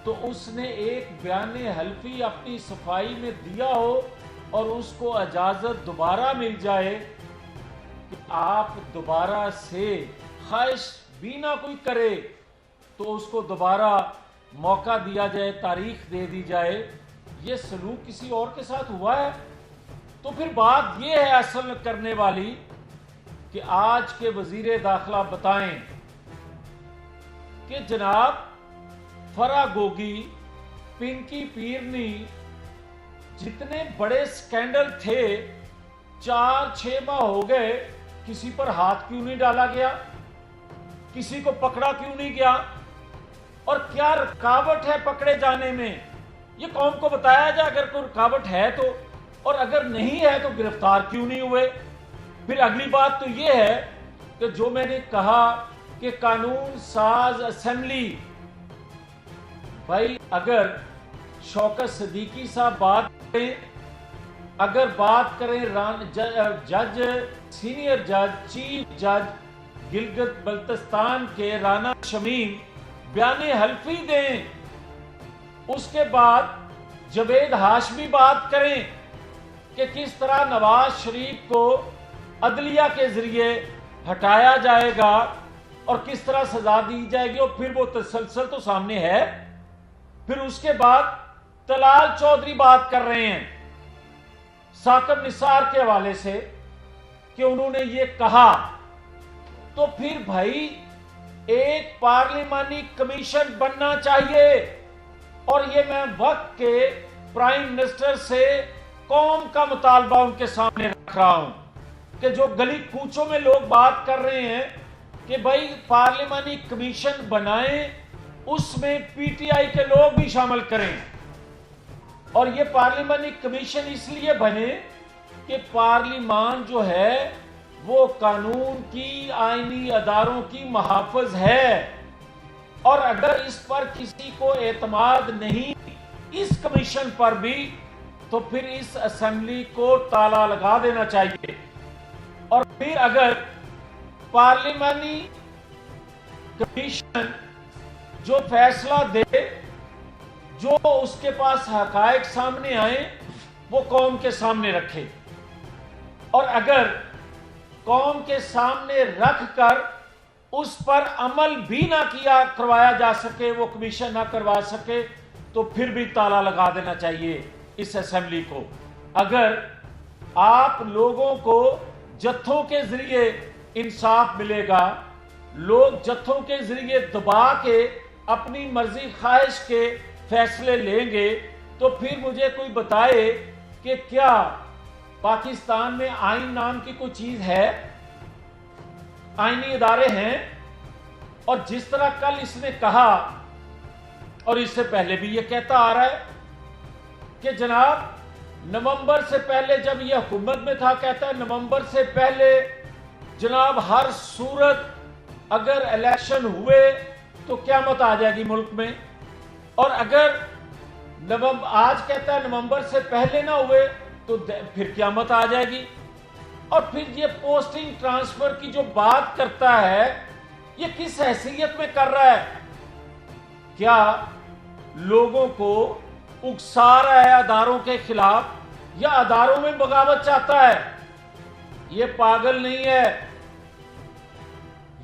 تو اس نے ایک بیان حلفی اپنی صفائی میں دیا ہو اور اس کو اجازت دوبارہ مل جائے کہ آپ دوبارہ سے خواہش بھی نہ کوئی کرے تو اس کو دوبارہ موقع دیا جائے، تاریخ دے دی جائے، یہ سلوک کسی اور کے ساتھ ہوا ہے؟ تو پھر بات یہ ہے اصل کرنے والی کہ آج کے وزیر داخلہ بتائیں کہ جناب فرا گوگی، پنکی پیرنی، جتنے بڑے سکینڈل تھے 4-6 ماہ ہو گئے، کسی پر ہاتھ کیوں نہیں ڈالا گیا؟ کسی کو پکڑا کیوں نہیں گیا؟ اور کیا رکاوٹ ہے پکڑے جانے میں؟ یہ قوم کو بتایا جائے اگر کوئی رکاوٹ ہے تو، اور اگر نہیں ہے تو گرفتار کیوں نہیں ہوئے؟ پھر اگلی بات تو یہ ہے کہ جو میں نے کہا کہ قانون ساز اسمبلی، بھائی اگر شوکت صدیقی صاحب بات کریں، اگر بات کریں جج، سینئر جج، چیف جج گلگت بلتستان کے رانا شمیم بیان حلفی دیں، اس کے بعد جوید ہاشمی بات کریں کہ کس طرح نواز شریف کو عدلیہ کے ذریعے ہٹایا جائے گا اور کس طرح سزا دی جائے گی، اور پھر وہ تسلسل تو سامنے ہے۔ پھر اس کے بعد طلال چودھری بات کر رہے ہیں ثاقب نثار کے حوالے سے کہ انہوں نے یہ کہا، تو پھر بھائی ایک پارلیمانی کمیشن بننا چاہیے، اور یہ میں وقت کے پرائم منسٹر سے قوم کا مطالبہ ان کے سامنے رکھ رہا ہوں کہ جو گلی کوچوں میں لوگ بات کر رہے ہیں کہ بھائی پارلیمانی کمیشن بنائیں، اس میں پی ٹی آئی کے لوگ بھی شامل کریں، اور یہ پارلیمانی کمیشن اس لیے بنے کہ پارلیمان جو ہے وہ قانون کی، آئینی اداروں کی محافظ ہے، اور اگر اس پر کسی کو اعتماد نہیں اس کمیشن پر بھی، تو پھر اس اسمبلی کو تالا لگا دینا چاہیے، اور پھر اگر پارلیمانی کمیشن جو فیصلہ دے، جو اس کے پاس حقائق سامنے آئیں وہ قوم کے سامنے رکھے، اور اگر قوم کے سامنے رکھ کر اس پر عمل بھی نہ کروایا جا سکے، وہ کمیشن نہ کروا سکے، تو پھر بھی تالا لگا دینا چاہیے اس اسمبلی کو۔ اگر آپ لوگوں کو جتھوں کے ذریعے انصاف ملے گا، لوگ جتھوں کے ذریعے دبا کے اپنی مرضی خواہش کے فیصلے لیں گے، تو پھر مجھے کوئی بتائے کہ کیا پاکستان میں آئین نام کی کوئی چیز ہے؟ آئینی ادارے ہیں، اور جس طرح کل اس نے کہا اور اس سے پہلے بھی یہ کہتا آ رہا ہے کہ جناب نومبر سے پہلے، جب یہ حکومت میں تھا، کہتا ہے نومبر سے پہلے جناب ہر صورت اگر الیکشن ہوئے تو قیامت آ جائے گی ملک میں، اور اگر آج کہتا ہے نومبر سے پہلے نہ ہوئے تو پھر قیامت آ جائے گی۔ اور پھر یہ پوسٹنگ ٹرانسفر کی جو بات کرتا ہے، یہ کس حیثیت میں کر رہا ہے؟ کیا لوگوں کو اکسا رہا ہے اداروں کے خلاف، یا اداروں میں بغاوت چاہتا ہے؟ یہ پاگل نہیں ہے،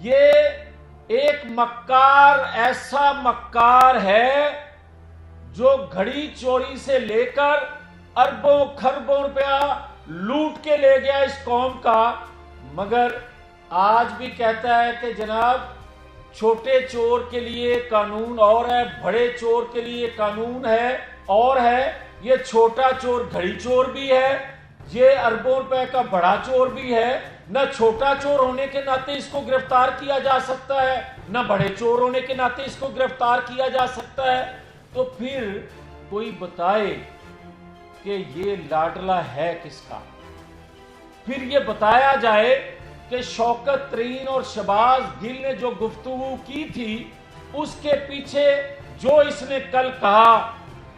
یہ ایک مکار، ایسا مکار ہے جو گھڑی چوری سے لے کر اربوں خربوں روپیہ لوٹ کے لے گیا اس قوم کا، مگر آج بھی کہتا ہے کہ جناب چھوٹے چور کے لیے قانون اور ہے، بڑے چور کے لیے قانون ہے اور ہے۔ یہ چھوٹا چور گھڑی چور بھی ہے، یہ اربوں روپے کا بڑا چور بھی ہے، نہ چھوٹا چور ہونے کے ناطے اس کو گرفتار کیا جا سکتا ہے، نہ بڑے چور ہونے کے ناطے اس کو گرفتار کیا جا سکتا ہے۔ تو پھر کوئی بتائے کہ یہ لاڈلا ہے کس کا؟ پھر یہ بتایا جائے کہ شوکت ترین اور شہباز گل نے جو گفتگو کی تھی، اس کے پیچھے جو اس نے کل کہا،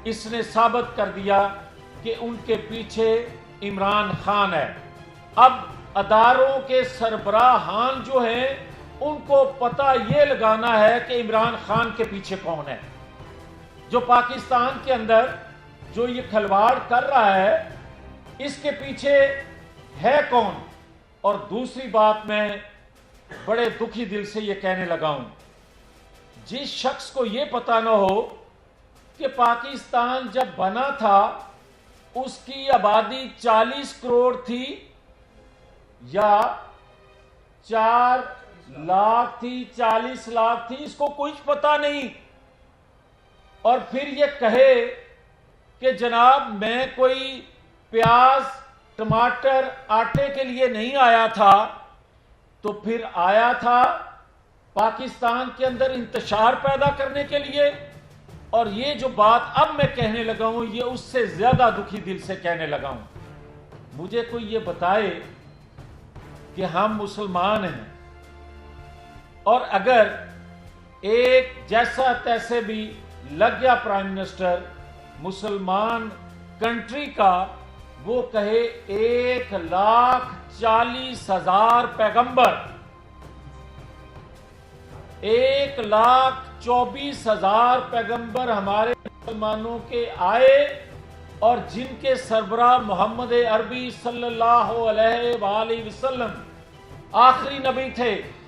اس نے ثابت کر دیا کہ ان کے پیچھے عمران خان ہے۔ اب اداروں کے سربراہان جو ہیں ان کو پتہ یہ لگانا ہے کہ عمران خان کے پیچھے کون ہے۔ जो पाकिस्तान के अंदर जो ये खिलवाड़ कर रहा है, इसके पीछे है कौन? और दूसरी बात, मैं बड़े दुखी दिल से ये कहने लगा हूं, जिस शख्स को ये पता ना हो कि पाकिस्तान जब बना था उसकी आबादी 40 करोड़ थी या 4 लाख थी, 40 लाख थी, इसको कुछ पता नहीं, और फिर ये कहे कि जनाब मैं कोई प्याज टमाटर आटे के लिए नहीं आया था, तो फिर आया था पाकिस्तान के अंदर इंतशार पैदा करने के लिए। और ये जो बात अब मैं कहने लगा हूं, ये उससे ज्यादा दुखी दिल से कहने लगा हूं। मुझे कोई ये बताए कि हम मुसलमान हैं, और अगर एक जैसा तैसे भी लग गया प्राइम मिनिस्टर मुसलमान कंट्री का, वो कहे 1,40,000 पैगंबर, 1,24,000 पैगंबर हमारे मुसलमानों के आए, और जिनके सरबराह मोहम्मद अरबी सल्लल्लाहु अलैहि वसल्लम आखिरी नबी थे।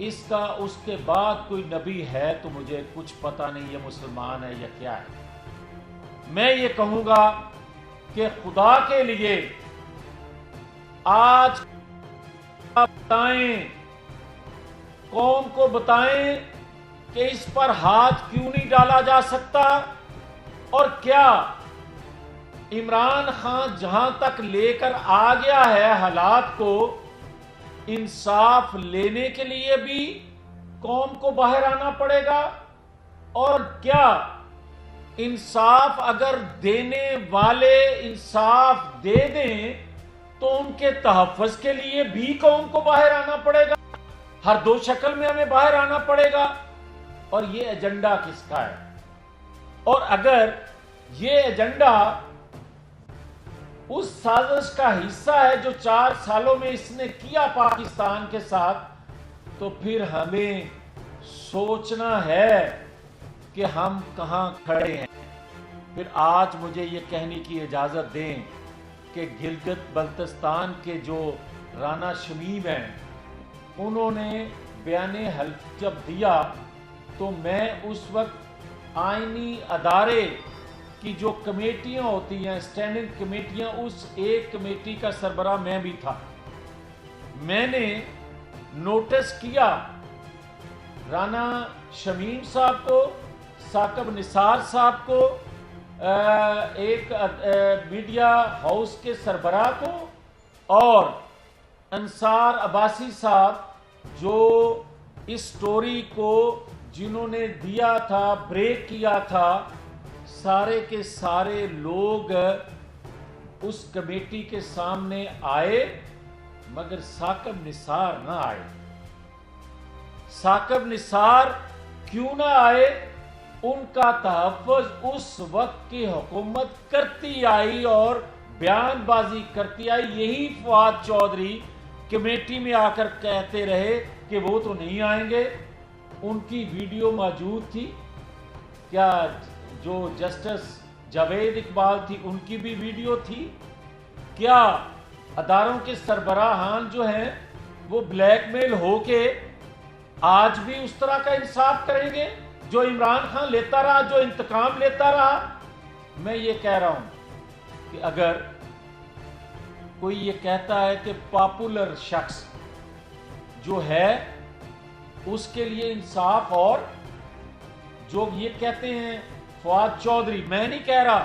इसका उसके बाद कोई नबी है तो मुझे कुछ पता नहीं, ये मुसलमान है या क्या है। मैं ये कहूंगा कि खुदा के लिए आज बताएं, कौम को बताएं कि इस पर हाथ क्यों नहीं डाला जा सकता, और क्या इमरान खान जहां तक लेकर आ गया है हालात को, इंसाफ लेने के लिए भी कौम को बाहर आना पड़ेगा, और क्या इंसाफ अगर देने वाले इंसाफ दे दें तो उनके तहफ़्फ़ुज़ के लिए भी कौम को बाहर आना पड़ेगा। हर दो शक्ल में हमें बाहर आना पड़ेगा। और ये एजेंडा किसका है? और अगर ये एजेंडा उस साजिश का हिस्सा है जो 4 सालों में इसने किया पाकिस्तान के साथ, तो फिर हमें सोचना है कि हम कहां खड़े हैं। फिर आज मुझे ये कहने की इजाजत दें कि गिलगित बल्तिस्तान के जो राना शमीम हैं, उन्होंने बयाने हल्फ जब दिया तो मैं उस वक्त आईनी अदारे की जो कमेटियां होती हैं, स्टैंडिंग कमेटियां, उस एक कमेटी का सरबराह मैं भी था। मैंने नोटिस किया राना शमीम साहब को, साकिब निसार साहब को, एक मीडिया हाउस के सरबराह को, और अंसार अब्बासी साहब जो इस स्टोरी को जिन्होंने दिया था, ब्रेक किया था, सारे के सारे लोग उस कमेटी के सामने आए, मगर साकिब निसार ना आए। साकिब निसार क्यों ना आए? उनका तहफ़्फ़ुज़ उस वक्त की हुकूमत करती आई और बयानबाजी करती आई। यही फवाद चौधरी कमेटी में आकर कहते रहे कि वो तो नहीं आएंगे। उनकी वीडियो मौजूद थी। क्या जो जस्टिस जावेद इकबाल थी उनकी भी वीडियो थी? क्या अदारों के सरबराहान जो हैं वो ब्लैकमेल होके आज भी उस तरह का इंसाफ करेंगे जो इमरान खान लेता रहा, जो इंतकाम लेता रहा? मैं ये कह रहा हूं कि अगर कोई ये कहता है कि पॉपुलर शख्स जो है उसके लिए इंसाफ, और जो ये कहते हैं फवाद चौधरी, मैं नहीं कह रहा,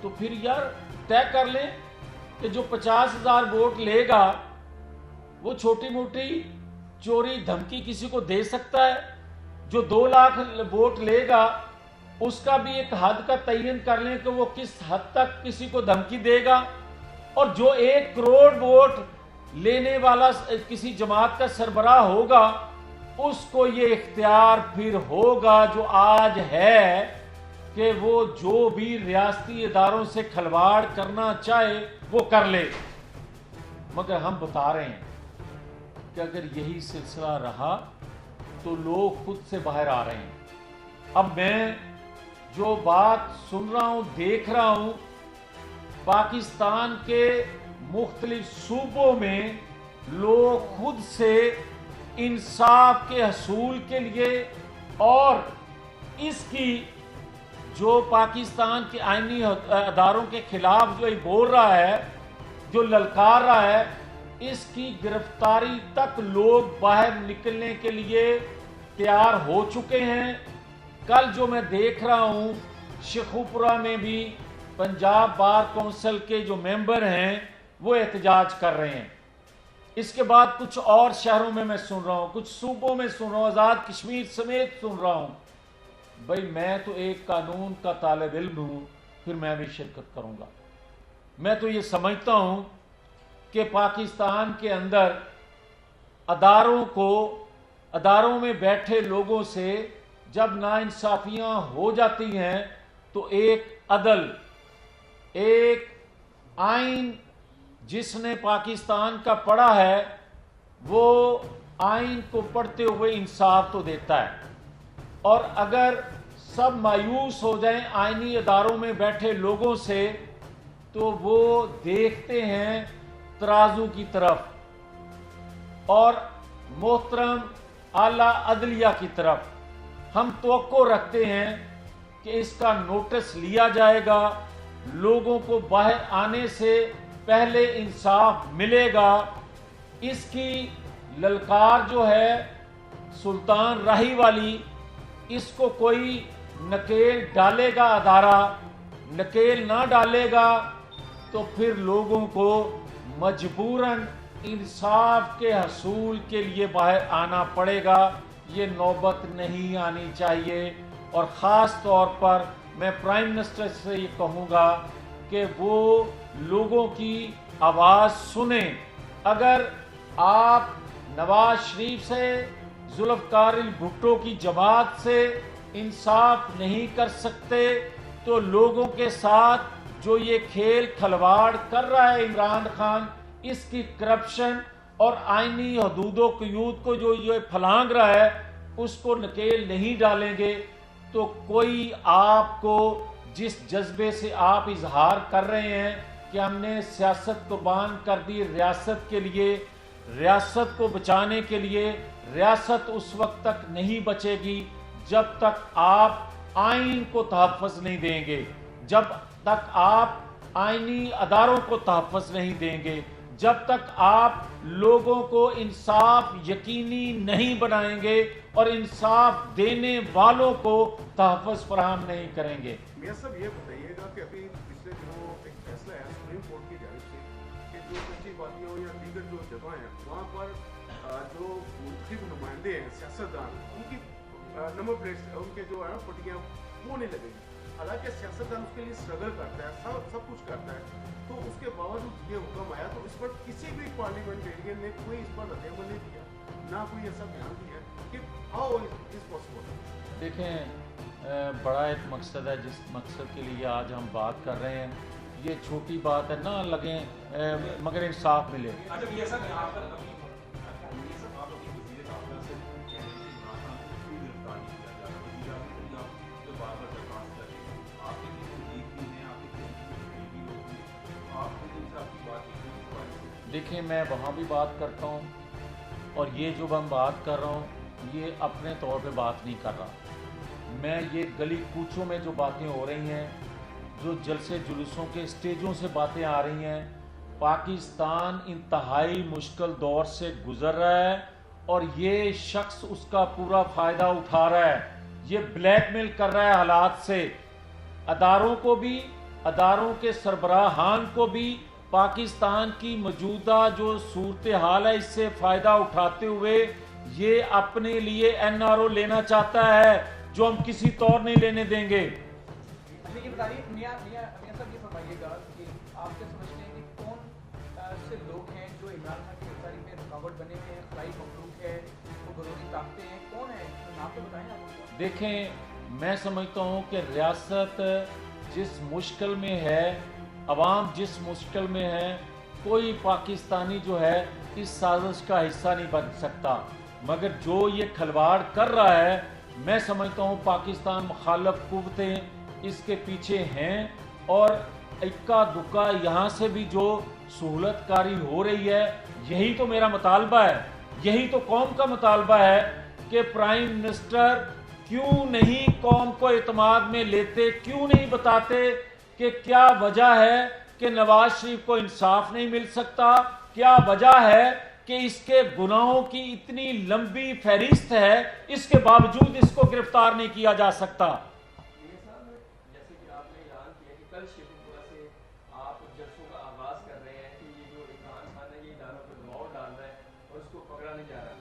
तो फिर यार तय कर लें कि जो 50,000 वोट लेगा वो छोटी मोटी चोरी धमकी किसी को दे सकता है। जो 2 लाख वोट लेगा उसका भी एक हद का तयन कर लें कि वो किस हद तक किसी को धमकी देगा। और जो 1 करोड़ वोट लेने वाला किसी जमात का सरबराह होगा उसको ये इख्तियार फिर होगा जो आज है कि वो जो भी रियासती इदारों से खिलवाड़ करना चाहे वो कर ले। मगर हम बता रहे हैं कि अगर यही सिलसिला रहा तो लोग खुद से बाहर आ रहे हैं। अब मैं जो बात सुन रहा हूं, देख रहा हूं, पाकिस्तान के मुख्तलिफ सूबों में लोग खुद से इंसाफ के हसूल के लिए और इसकी जो पाकिस्तान के आईनी अदारों के खिलाफ जो ये बोल रहा है, जो ललकार रहा है, इसकी गिरफ्तारी तक लोग बाहर निकलने के लिए तैयार हो चुके हैं। कल जो मैं देख रहा हूं, शेखुपुरा में भी पंजाब बार कौंसिल के जो मेंबर हैं वो एहतजाज कर रहे हैं। इसके बाद कुछ और शहरों में मैं सुन रहा हूं, कुछ सूबों में सुन रहा हूं, आज़ाद कश्मीर समेत सुन रहा हूं। भाई मैं तो एक कानून का तालिब इल्म हूं, फिर मैं भी शिरकत करूंगा। मैं तो ये समझता हूं कि पाकिस्तान के अंदर अदारों में बैठे लोगों से जब नाइंसाफियां हो जाती हैं तो एक अदल, एक आइन जिसने पाकिस्तान का पढ़ा है वो आइन को पढ़ते हुए इंसाफ तो देता है। और अगर सब मायूस हो जाएं आईनी अदारों में बैठे लोगों से तो वो देखते हैं तराजू की तरफ और मोहतरम आला अदलिया की तरफ। हम तवक्को रखते हैं कि इसका नोटिस लिया जाएगा, लोगों को बाहर आने से पहले इंसाफ मिलेगा। इसकी ललकार जो है सुल्तान राही वाली, इसको कोई नकेल डालेगा, अदारा नकेल ना डालेगा तो फिर लोगों को मजबूरन इंसाफ के हसूल के लिए बाहर आना पड़ेगा। ये नौबत नहीं आनी चाहिए। और ख़ास तौर पर मैं प्राइम मिनिस्टर से ये कहूँगा कि वो लोगों की आवाज़ सुने। अगर आप नवाज शरीफ से, जुल्फ़िकार भुट्टो की जमात से इंसाफ नहीं कर सकते तो लोगों के साथ जो ये खेल खलवाड़ कर रहा है इमरान खान, इसकी करप्शन और आईनी हदूदों क़यूद को जो ये फलांग रहा है, उसको नकेल नहीं डालेंगे तो कोई आपको जिस जज्बे से आप इजहार कर रहे हैं कि हमने सियासत कुर्बान कर दी रियासत के लिए, रियासत को बचाने के लिए, रियासत उस वक्त तक नहीं बचेगी जब तक आप आइन को तहफ़्फ़ुज़ नहीं देंगे, जब तक आप आईनी अदारों को तहफ़्फ़ुज़ नहीं देंगे, जब तक आप लोगों को इंसाफ यकीनी नहीं बनाएंगे और इंसाफ देने वालों को तहफ़्फ़ुज़ फराहम नहीं करेंगे। मियां साहब ये बताइएगा कि अभी पिछले दिनों एक फैसला है सुप्रीम कोर्ट की जानिब से कि जो कच्ची वादियों या दीगर जो जगह हैं वहाँ पर जो मुख्तलिफ नुमाइंदे हैं, सियासतदान, उनकी नंबर प्लेट्स, उनके जो है पट्टियाँ वो नहीं लगेगी। हालांकि सियासतदान उसके लिए स्ट्रगल करता है, सब कुछ करता है, तो उसके बावजूद ये हुक्म आया तो इस पर किसी भी पार्लियामेंटेरियन ने कोई इस पर रद्द-ए-अमल नहीं दिया, ना कोई ऐसा बयान दिया कि हाउ इज पॉसिबल। देखें, बड़ा एक मकसद है जिस मकसद के लिए आज हम बात कर रहे हैं। ये छोटी बात है ना लगे मगर इंसाफ मिले। देखें, मैं वहाँ भी बात करता हूँ और ये जो मैं बात कर रहा हूँ ये अपने तौर पे बात नहीं कर रहा। मैं ये गली कूचों में जो बातें हो रही हैं, जो जलसे जुलूसों के स्टेजों से बातें आ रही हैं, पाकिस्तान इंतहाई मुश्किल दौर से गुजर रहा है और ये शख्स उसका पूरा फ़ायदा उठा रहा है। ये ब्लैकमेल कर रहा है हालात से, अदारों को भी, अदारों के सरबराहान को भी। पाकिस्तान की मौजूदा जो सूरत हाल है इससे फ़ायदा उठाते हुए ये अपने लिए NRO लेना चाहता है जो हम किसी तौर नहीं लेने देंगे। लेकिन मियां साहब ये फरमाइएगा कि आप क्या समझते हैं कि कौन से लोग हैं जो इमरान खान की गिरफ्तारी में रुकावट बने हुए हैं, खलाई मखलूक है, वो घरोनी ताकतें हैं, कौन है? नाम तो बताएं आप। देखें, मैं समझता हूँ कि रियासत जिस मुश्किल में है, अवाम जिस मुश्किल में है, कोई पाकिस्तानी जो है इस साजिश का हिस्सा नहीं बन सकता। मगर जो ये खलवाड़ कर रहा है, मैं समझता हूँ पाकिस्तान मुखालिफ कुव्वतें इसके पीछे हैं और इक्का दुक्का यहाँ से भी जो सहूलतकारी हो रही है, यही तो मेरा मुतालबा है, यही तो कौम का मुतालबा है कि प्राइम मिनिस्टर क्यों नहीं कौम को एतमाद में लेते, क्यों नहीं बताते कि क्या वजह है कि नवाज शरीफ को इंसाफ नहीं मिल सकता, क्या वजह है कि इसके गुनाहों की इतनी लंबी फहरिस्त है, इसके बावजूद इसको गिरफ्तार नहीं किया जा सकता। जैसे कि आपने ऐलान किया कि कल शेखुपुरा से आप जलसों का आगाज कर रहे हैं कि ये जो इमरान खान है ये इदारों पर दबाव डाल रहा है और उसको पकड़ा नहीं जा रहा,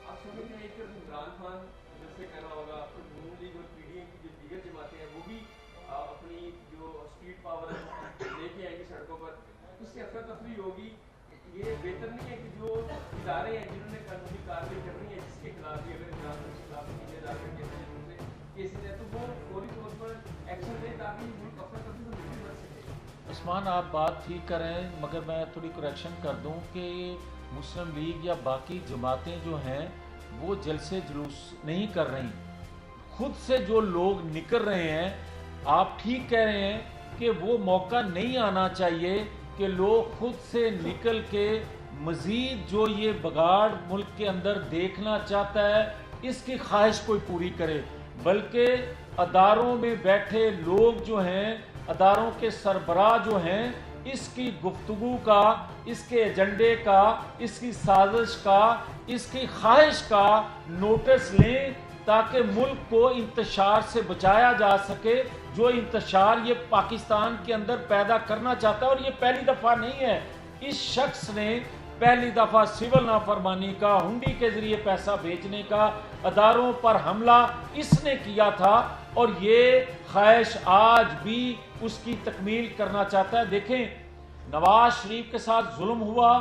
आप समझते हैं कि इमरान खान जैसे कर रहा होगा, फिर नून लीग और पीडीएम की जो दीगर जमातें हैं वो भी अपनी जो स्ट्रीट पावर है लेके आएंगी सड़कों पर, उससे अफरा तफरी होगी। ये बेहतर नहीं है कि जो इदारे हैं जिन्होंने कानूनी कार्रवाई करनी है, जिसके खिलाफ भी अगर इमरान खान के खिलाफ केसेज है तो वो फौरी तौर पर एक्शन ले ताकि मुल्क अफरा तफरी से मुक्ति बच सके। उस्मान, आप बात ठीक कर रहे हैं, मगर मैं थोड़ी करेक्शन कर दूं कि मुस्लिम लीग या बाकी जमातें जो हैं वो जलसे जुलूस नहीं कर रही, खुद से जो लोग निकल रहे हैं। आप ठीक कह रहे हैं कि वो मौका नहीं आना चाहिए कि लोग खुद से निकल के मज़ीद जो ये बगाड़ मुल्क के अंदर देखना चाहता है इसकी ख्वाहिश कोई पूरी करे, बल्कि अदारों में बैठे लोग जो हैं, अदारों के सरबराह जो हैं, इसकी गुफ्तगू का, इसके एजेंडे का, इसकी साजिश का, इसकी ख्वाहिश का नोटिस लें ताकि मुल्क को इंतशार से बचाया जा सके। जो इंतशार ये पाकिस्तान के अंदर पैदा करना चाहता है, और ये पहली दफ़ा नहीं है, इस शख्स ने पहली दफ़ा सिविल नाफरमानी का, हुंडी के जरिए पैसा भेजने का, अदारों पर हमला इसने किया था, और ये ख्वाहिश आज भी उसकी तकमील करना चाहता है। देखें, नवाज शरीफ के साथ जुल्म हुआ,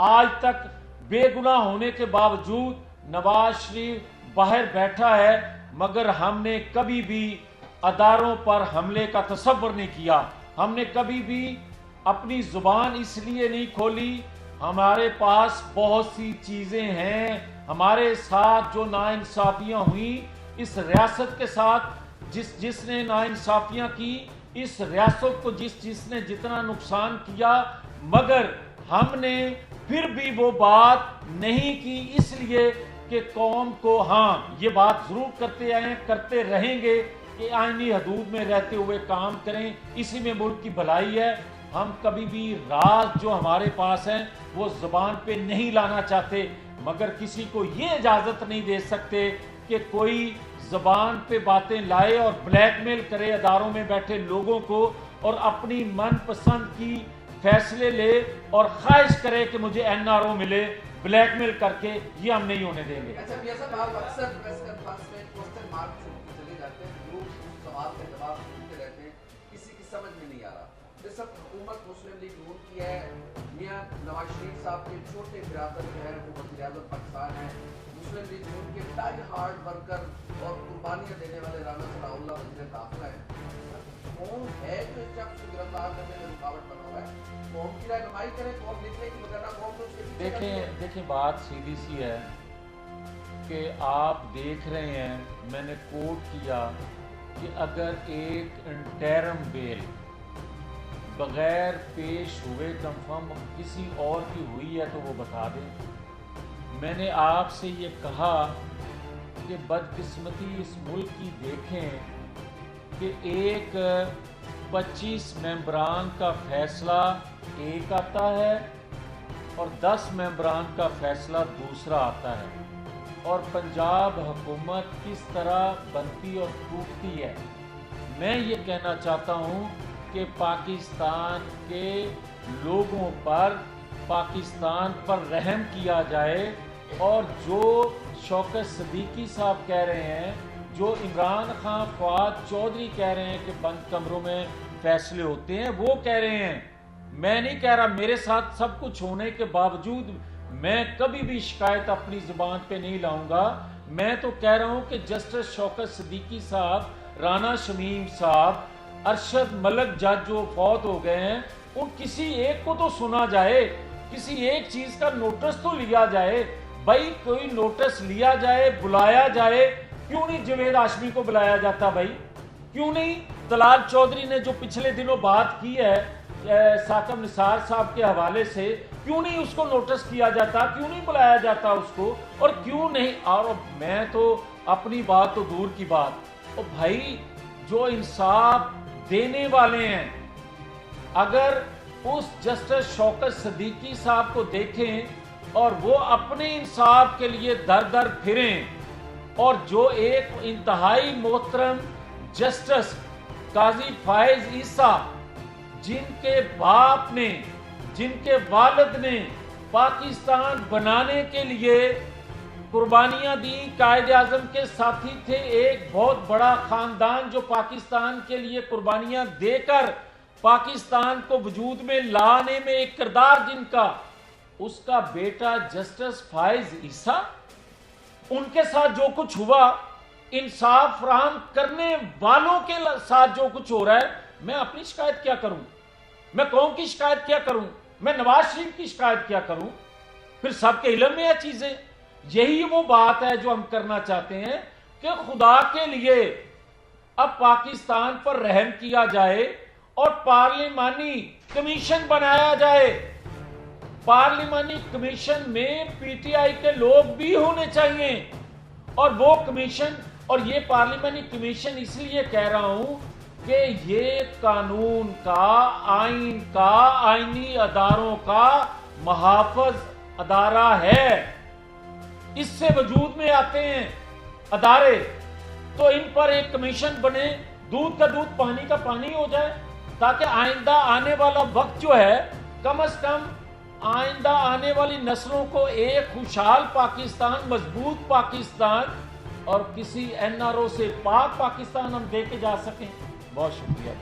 आज तक बेगुनाह होने के बावजूद नवाज शरीफ बाहर बैठा है, मगर हमने कभी भी अदारों पर हमले का तसव्वुर नहीं किया। हमने कभी भी अपनी जुबान इसलिए नहीं खोली, हमारे पास बहुत सी चीज़ें हैं, हमारे साथ जो नाइंसाफियाँ हुई, इस रियासत के साथ जिसने नाइंसाफियाँ की, इस रियासत को जिसने जितना नुकसान किया, मगर हमने फिर भी वो बात नहीं की, इसलिए कि कौम को, हाँ ये बात ज़रूर करते आए, करते रहेंगे कि आईनी हदूद में रहते हुए काम करें, इसी में मुल्क की भलाई है। हम कभी भी राज जो हमारे पास हैं वो ज़बान पे नहीं लाना चाहते, मगर किसी को ये इजाज़त नहीं दे सकते कि कोई ज़बान पे बातें लाए और ब्लैकमेल करे अदारों में बैठे लोगों को, और अपनी मनपसंद की फैसले ले और ख्वाहिश करे कि मुझे NRO मिले, ब्लैकमेल करके, ये हम नहीं होने देंगे। अच्छा, ये सब आप अक्सर प्रेस कॉन्फ्रेंस में क्वेश्चन मार्क चले जाते हैं, लोग उस सवाल के जवाब ढूंढते रहते हैं, किसी की समझ में नहीं आ रहा। ये सब हुकूमत मुस्लिम लीग नून की है, मियां नवाज शरीफ साहब के छोटे बिरादर जो है वो वज़ीर-ए-आज़म पाकिस्तान है, मुस्लिम लीग नून के टाई हार्ड वर्कर और कुर्बानियाँ देने वाले राना सलाउल्लाह वज़ीर दाखिला है। कौन है जो इस शख्स को गिरफ्तार करने में रुकावट बना हुआ है? कौम की रहनुमाई करें, कौम निकले की वगैरह कौम को उसके पीछे देखिए बात सीधी सी है कि आप देख रहे हैं, मैंने कोट किया कि अगर एक इंटरम बेल बगैर पेश हुए कंफर्म किसी और की हुई है तो वो बता दें। मैंने आपसे ये कहा कि बदकिस्मती इस मुल्क की देखें कि एक 25 मेंबरान का फैसला एक आता है और 10 मेंबरान का फैसला दूसरा आता है, और पंजाब हुकूमत किस तरह बनती और टूटती है। मैं ये कहना चाहता हूँ कि पाकिस्तान के लोगों पर, पाकिस्तान पर रहम किया जाए, और जो शौकत सिद्दीकी साहब कह रहे हैं, जो इमरान खान फवाद चौधरी कह रहे हैं कि बंद कमरों में फैसले होते हैं, वो कह रहे हैं। मैं नहीं कह रहा, मेरे साथ सब कुछ होने के बावजूद मैं कभी भी शिकायत अपनी ज़ुबान पे नहीं लाऊंगा। मैं तो कह रहा हूं कि जस्टिस शौकत सिद्दीकी साहब, राना शमीम साहब, अरशद मलिक जज जो फौत हो गए हैं, उन किसी एक को तो सुना जाए, किसी एक चीज़ का नोटिस तो लिया जाए। भाई कोई नोटिस लिया जाए, बुलाया जाए। क्यों नहीं जवेद हाशमी को बुलाया जाता भाई? क्यों नहीं? طلال چودھری نے جو پچھلے دنوں بات کی ہے ثاقب نثار صاحب کے حوالے سے، کیوں نہیں اس کو نوٹس کیا جاتا، کیوں نہیں بلایا جاتا اس کو، اور کیوں نہیں؟ اور میں تو اپنی بات تو دور کی بات، اور بھائی جو انصاف دینے والے ہیں، اگر اس جسٹس شوکت صدیقی صاحب کو دیکھیں اور وہ اپنے انصاف کے لیے در در پھریں، اور جو ایک انتہائی محترم جسٹس قاضی فائز عیسیٰ، جن کے باپ نے، جن کے والد نے پاکستان بنانے کے لیے قربانیاں دی، قائد اعظم کے ساتھی تھے، ایک بہت بڑا خاندان جو پاکستان کے لیے قربانیاں دے کر پاکستان کو وجود میں لانے میں ایک کردار جن کا، اس کا بیٹا جسٹس فائز عیسیٰ، ان کے ساتھ جو کچھ ہوا، انصاف فراہم کرنے والوں کے ساتھ جو کچھ ہو رہا ہے، میں اپنی شکایت کیا کروں؟ میں قوم کی شکایت کیا کروں؟ میں نواز شریف کی شکایت کیا کروں؟ پھر سب کے علم میں یہ چیزیں، یہی وہ بات ہے جو ہم کرنا چاہتے ہیں کہ خدا کے لیے اب پاکستان پر رحم کیا جائے اور پارلیمانی کمیشن بنایا جائے۔ پارلیمانی کمیشن میں پی ٹی آئی کے لوگ بھی ہونے چاہیے، اور وہ کمیشن، اور یہ پارلیمانی کمیشن اس لیے کہہ رہا ہوں کہ یہ قانون کا، آئین کا، آئینی اداروں کا محافظ ادارہ ہے، اس سے وجود میں آتے ہیں ادارے، تو ان پر ایک کمیشن بنے، دودھ کا دودھ پانی کا پانی ہو جائے، تاکہ آئندہ آنے والا وقت جو ہے، کم از کم آئندہ آنے والی نسلوں کو ایک خوشحال پاکستان، مضبوط پاکستان اور کسی این آر او سے پاک پاکستان ہم دے کے جا سکیں۔ بہت شکریہ۔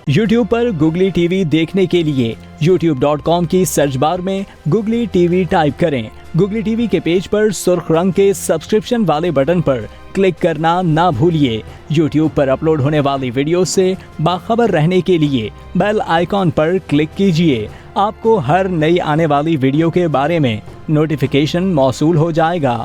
یوٹیوب پر گوگلی ٹی وی دیکھنے کے لیے youtube.com کی سرچ بار میں گوگلی ٹی وی ٹائپ کریں۔ گوگلی ٹی وی کے پیج پر سرخ رنگ کے سبسکرپشن والے بٹن پر کلک کرنا نہ بھولیے۔ یوٹیوب پر اپلوڈ ہونے والی ویڈیو سے باخبر رہنے کے لیے بیل آئیکن پر کلک کیجیے۔ آپ کو ہر نئی آنے والی ویڈیو کے بارے میں نوٹیفیکیشن موصول ہو جائے گا۔